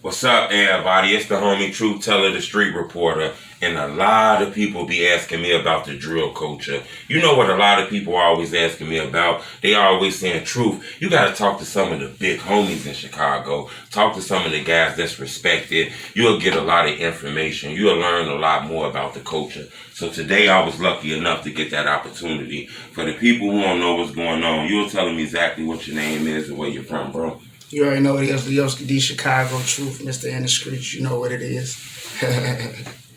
What's up, everybody? It's the homie Truth Teller, the street reporter, and a lot of people be asking me about the drill culture. You know what a lot of people are always asking me about? They are always saying, Truth, you got to talk to some of the big homies in Chicago. Talk to some of the guys that's respected. You'll get a lot of information. You'll learn a lot more about the culture. So today I was lucky enough to get that opportunity. For the people who don't know what's going on, you'll tell them exactly what your name is and where you're from, bro. You already know what it is. Leoski, D, Chicago, Truth, Mr. In the Streets. You know what it is.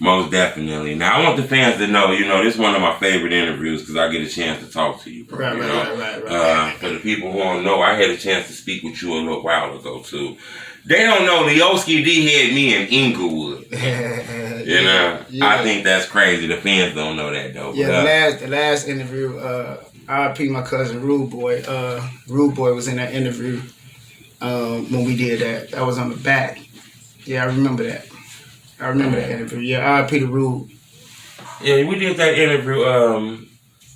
Most definitely. Now, I want the fans to know, this is one of my favorite interviews because I get a chance to talk to you, bro. Right. For the people who don't know, I had a chance to speak with you a little while ago, too. They don't know Leoski D had me in Inglewood. I think that's crazy. The fans don't know that, though. Yeah, the last interview, RIP my cousin Rude Boy. Rude Boy was in that interview. When we did that was on the back. Yeah, I remember that. I remember that interview. Yeah, RIP to Rude. Yeah, we did that interview.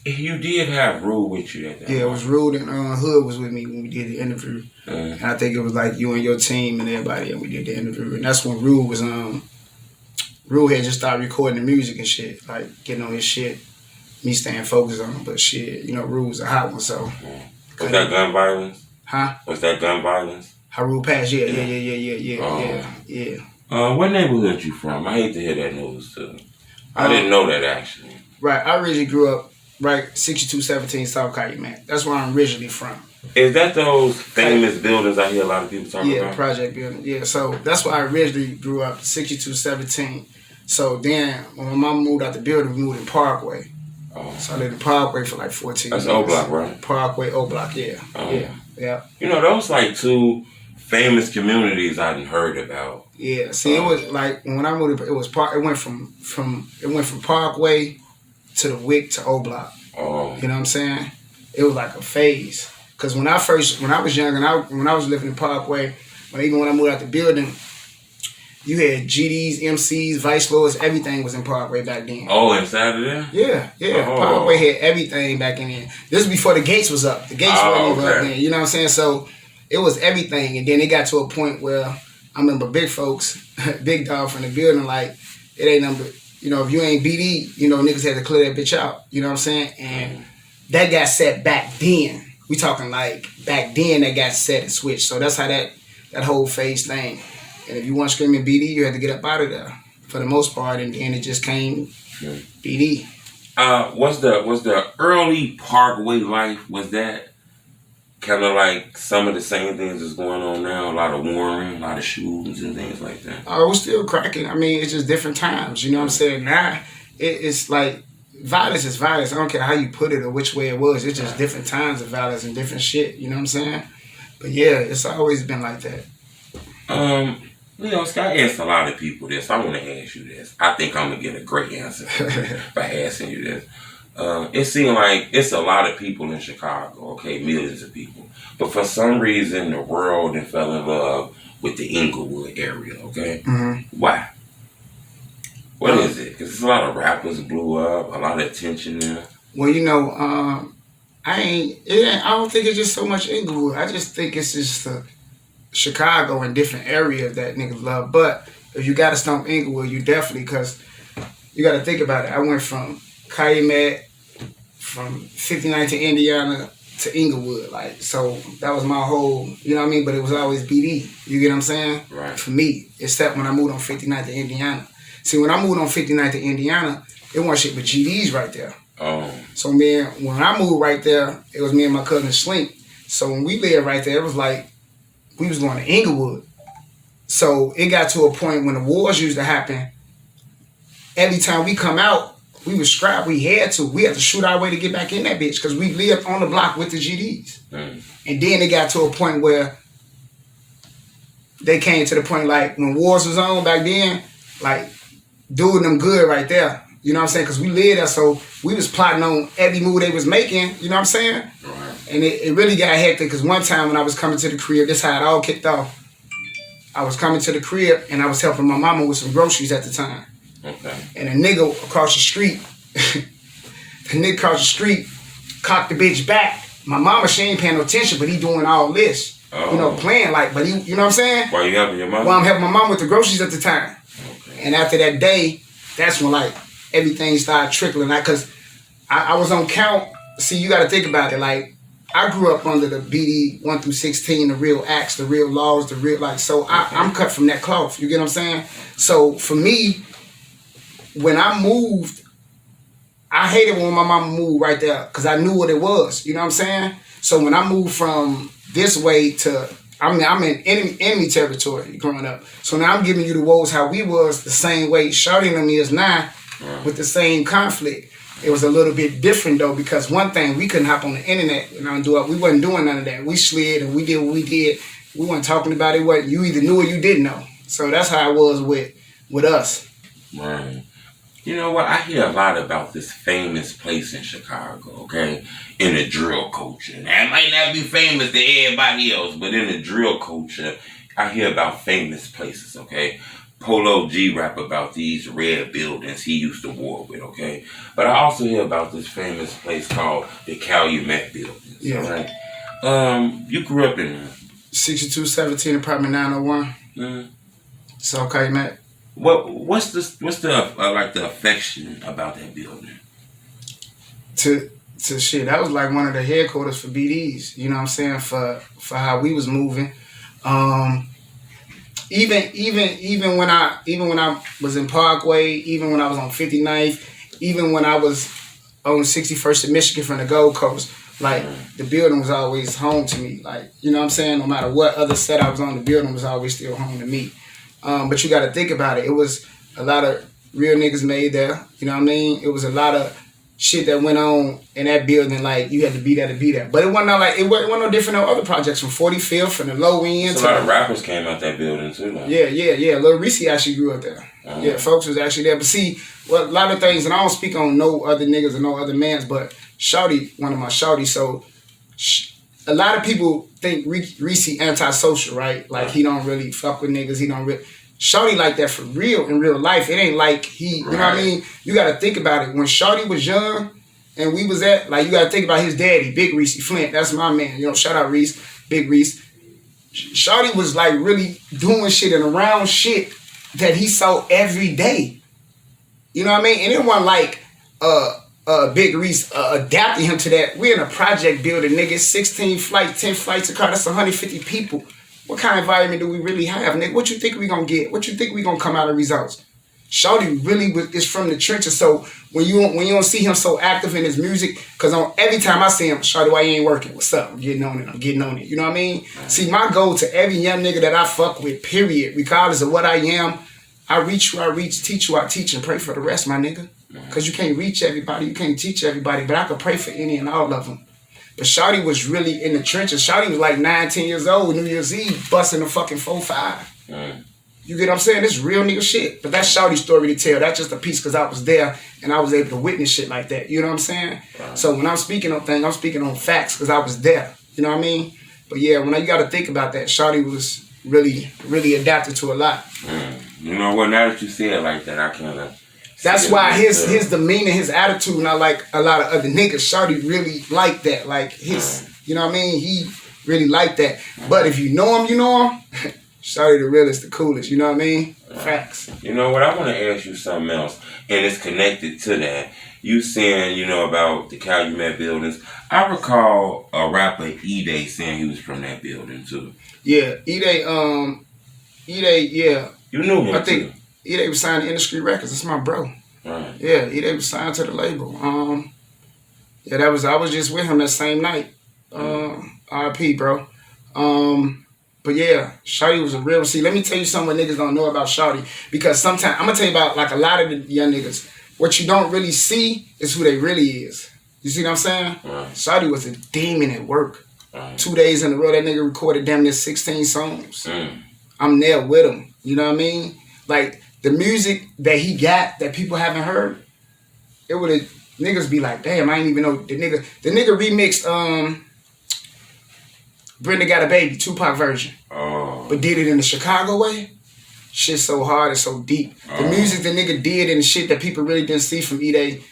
You did have Rude with you that day. Yeah, it was Rude and Hood was with me when we did the interview. And I think it was like you and your team and everybody, and we did the interview. And that's when Rude was Rude had just started recording the music and shit, like getting on his shit. Me staying focused on him, but shit, Rude was a hot one. So was that gun violence? Huh? Was that gun violence? How Rude passed? Yeah. What neighborhood you from? I hate to hear that news too. I didn't know that actually. Right, I originally grew up 6217 South Calumet. That's where I'm originally from. Is that those famous buildings I hear a lot of people talking about? Yeah, project building. Yeah, so that's where I originally grew up, 6217. So then when my mom moved out the building, we moved in Parkway. Oh. So I lived in Parkway for like 14 years. That's Oblock, right? Parkway, Oblock, yeah. Yeah. Those like two famous communities I hadn't heard about. Yeah. See, it was like when I moved, it went from Parkway to the Wick to Oblock. Oh. You know what I'm saying? It was like a phase. Cause when I was young and when I was living in Parkway, when I moved out the building, you had GDs, MCs, Vice Lords, everything was in Parkway back then. Oh, inside of there? Yeah. Oh. Parkway had everything back in there. This was before the gates was up. The gates weren't even up then. You know what I'm saying? So it was everything. And then it got to a point where I remember big folks, big dog from the building, like, it ain't number, if you ain't BD, niggas had to clear that bitch out. You know what I'm saying? And that got set back then. We talking like back then that got set and switched. So that's how that whole phase thing. And if you weren't screaming BD, you had to get up out of there for the most part, and then it just came BD. Was the early Parkway life, was that kind of like some of the same things that's going on now? A lot of warring, a lot of shootings and things like that? Oh, it was still cracking. I mean, it's just different times. You know what I'm saying? Now, it's like violence is violence. I don't care how you put it or which way it was. It's just different times of violence and different shit. You know what I'm saying? But yeah, it's always been like that. Leoski, I asked a lot of people this. I want to ask you this. I think I'm going to get a great answer by asking you this. It seems like it's a lot of people in Chicago, okay, millions of people. But for some reason, the world fell in love with the Inglewood area, okay? Mm-hmm. Why? What is it? Because a lot of rappers blew up, a lot of attention there. Well, I don't think it's just so much Inglewood. I just think it's just Chicago and different areas that niggas love. But if you got to stomp Inglewood, you definitely, because you got to think about it. I went from Calumet, from 59th to Indiana to Inglewood. Like, so that was my whole, you know what I mean? But it was always BD. You get what I'm saying? Right. For me, except when I moved on 59th to Indiana. See, when I moved on 59th to Indiana, it wasn't shit but GDs right there. Oh. So when I moved right there, it was me and my cousin Slink. So when we lived right there, it was like, we was going to Inglewood. So it got to a point when the wars used to happen, every time we come out, we was scrapped. We had to shoot our way to get back in that bitch because we lived on the block with the GDs. And then it got to a point where they came to the point like when wars was on back then, like doing them good right there. You know what I'm saying? Because we lived there, so we was plotting on every move they was making. You know what I'm saying? Right. And it really got hectic because one time when I was coming to the crib, this how it all kicked off. I was coming to the crib and I was helping my mama with some groceries at the time. Okay. And a nigga across the street, cocked the bitch back. My mama, she ain't paying no attention, but he doing all this. You know, playing like, but you know what I'm saying? While you helping your mom? Well, I'm helping my mom with the groceries at the time. Okay. And after that day, that's when like everything started trickling out. Cause I was on count. See, you got to think about it. Like I grew up under the BD 1 through 16, the real acts, the real laws, the real like. So I'm cut from that cloth. You get what I'm saying? So for me, when I moved, I hated when my mama moved right there because I knew what it was. You know what I'm saying? So when I moved from this way to, I'm in enemy territory growing up. So now I'm giving you the woes how we was the same way Shorty and me is now with the same conflict. It was a little bit different though because one thing, we couldn't hop on the internet and do it. We wasn't doing none of that. We slid and we did what we did. We weren't talking about it. What you either knew or you didn't know. So that's how it was with us. Right. You know what? I hear a lot about this famous place in Chicago, okay? In the drill culture. Now, it might not be famous to everybody else, but in the drill culture, I hear about famous places, okay? Polo G rap about these red buildings he used to war with, okay? But I also hear about this famous place called the Calumet buildings, Yeah. right? You grew up in 6217 apartment 901. Mm. So Calumet. What's the like the affection about that building? To shit, that was like one of the headquarters for BDs. You know what I'm saying? For how we was moving. Even when I was in Parkway, even when I was on 59th, even when I was on 61st in Michigan from the Gold Coast, like the building was always home to me. Like, you know what I'm saying? No matter what other set I was on, the building was always still home to me. But you got to think about it. It was a lot of real niggas made there. You know what I mean? It was a lot of shit that went on in that building. Like you had to be there to be there. But it wasn't like it wasn't no different than other projects from 45th from the low end. So a lot of rappers came out that building too, though. Yeah. Lil Reese actually grew up there. Yeah, folks was actually there. But see, a lot of things, and I don't speak on no other niggas or no other mans, but Shorty, one of my Shorties. So a lot of people think Reese antisocial, right? Like he don't really fuck with niggas. He don't really. Shorty like that for real in real life. It ain't like he, you know what I mean? You got to think about it. When Shorty was young and we was at, like you got to think about his daddy, Big Reese Flint. That's my man. You know, shout out Reese, Big Reese. Shorty was like really doing shit and around shit that he saw every day. You know what I mean? And it wasn't like Big Reese adapting him to that. We're in a project building, nigga. 16 flights, 10 flights a car. That's 150 people. What kind of environment do we really have, nigga? What you think we gonna get? What you think we gonna come out of results? Shorty really is from the trenches. So when you don't see him so active in his music, cause every time I see him, Shorty, why you ain't working? What's up? I'm getting on it. You know what I mean? See, my goal to every young nigga that I fuck with, period, regardless of what I am, I reach you, I reach, teach you, I teach, and pray for the rest, my nigga. Cause you can't reach everybody, you can't teach everybody, but I can pray for any and all of them. But Shorty was really in the trenches. Shorty was like 9, 10 years old, New Year's Eve, busting a fucking 4-5. You get what I'm saying? This is real nigga shit. But that's Shorty's story to tell. That's just a piece because I was there and I was able to witness shit like that. You know what I'm saying? So when I'm speaking on things, I'm speaking on facts because I was there. You know what I mean? But yeah, when you got to think about that, Shorty was really, really adapted to a lot. You know what? Now that you say it like that, I kind of... That's why his demeanor, his attitude, not like a lot of other niggas. Shorty really liked that. Like his, you know what I mean? He really liked that. But if you know him, you know him. Shorty the realest, the coolest. You know what I mean? Facts. You know what? I want to ask you something else, and it's connected to that. You saying, you know, about the Calumet buildings. I recall a rapper, Edai, saying he was from that building too. Yeah, Edai, yeah. You knew him I think too. Edai was signed to Industry Records. That's my bro. Right. Yeah, Edai was signed to the label. Yeah, I was just with him that same night. RP, bro. But yeah, Shorty was a real. See, let me tell you something what niggas don't know about Shorty. Because sometimes, I'm going to tell you about like a lot of the young niggas. What you don't really see is who they really is. You see what I'm saying? Right. Shorty was a demon at work. Right. 2 days in a row, that nigga recorded damn near 16 songs. I'm there with him. You know what I mean? Like, the music that he got that people haven't heard, it would have, niggas be like, damn, I ain't even know the nigga remixed, Brenda Got a Baby, Tupac version. But did it in the Chicago way. Shit so hard and so deep. The music the nigga did and the shit that people really didn't see from Edai,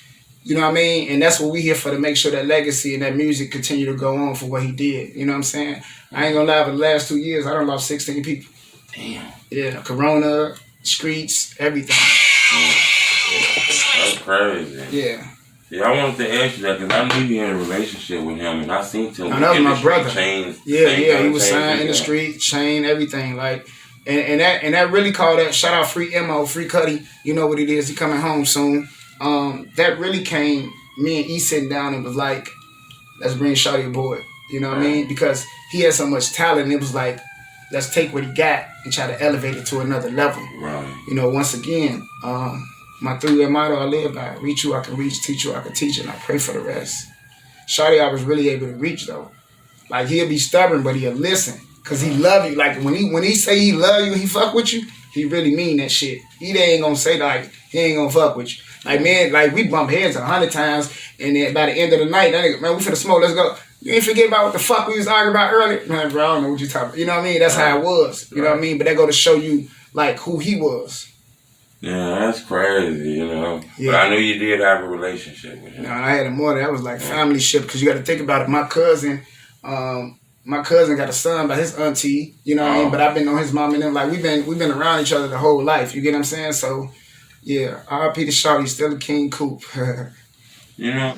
You know what I mean? And that's what we here for, to make sure that legacy and that music continue to go on for what he did. You know what I'm saying? I ain't gonna lie, for the last 2 years, I done lost 16 people. Damn. Yeah, Corona, streets, everything. That's crazy. Yeah. Yeah, I wanted to ask you that because I knew you had a relationship with him, and I seen him. And that was my brother. Chains, yeah, he was signed in the street, chain, everything. Like, and that really called that. Shout out Free Mo, Free Cuddy. You know what it is. He coming home soon. That really came. Me and E sitting down and was like, let's bring Shorty aboard. You know what I mean? Because he had so much talent. And it was like, let's take what he got and try to elevate it to another level. Right. You know, once again, my 3-year motto I live by: reach you I can reach, teach you I can teach, and I pray for the rest. Shorty I was really able to reach though. Like, he'll be stubborn, but he'll listen. Cause he love you. Like, when he say he love you, he fuck with you, he really mean that shit. He ain't gonna say like he ain't gonna fuck with you. Like, man, like, we bump heads 100 times, and then by the end of the night, that nigga, man, we finna smoke, let's go. You ain't forget about what the fuck we was arguing about earlier? Man, bro, I don't know what you talking about. You know what I mean? That's how it was. You know what I mean? But that go to show you, like, who he was. Yeah, that's crazy, you know. Yeah. But I knew you did have a relationship with him. No, I had a more. That was like family ship, because you got to think about it. My cousin got a son by his auntie. You know what I mean? But I've been on his mom and them. Like, we've been around each other the whole life. You get what I'm saying? So, yeah, R.I.P. to Shorty, still a king coop. You know.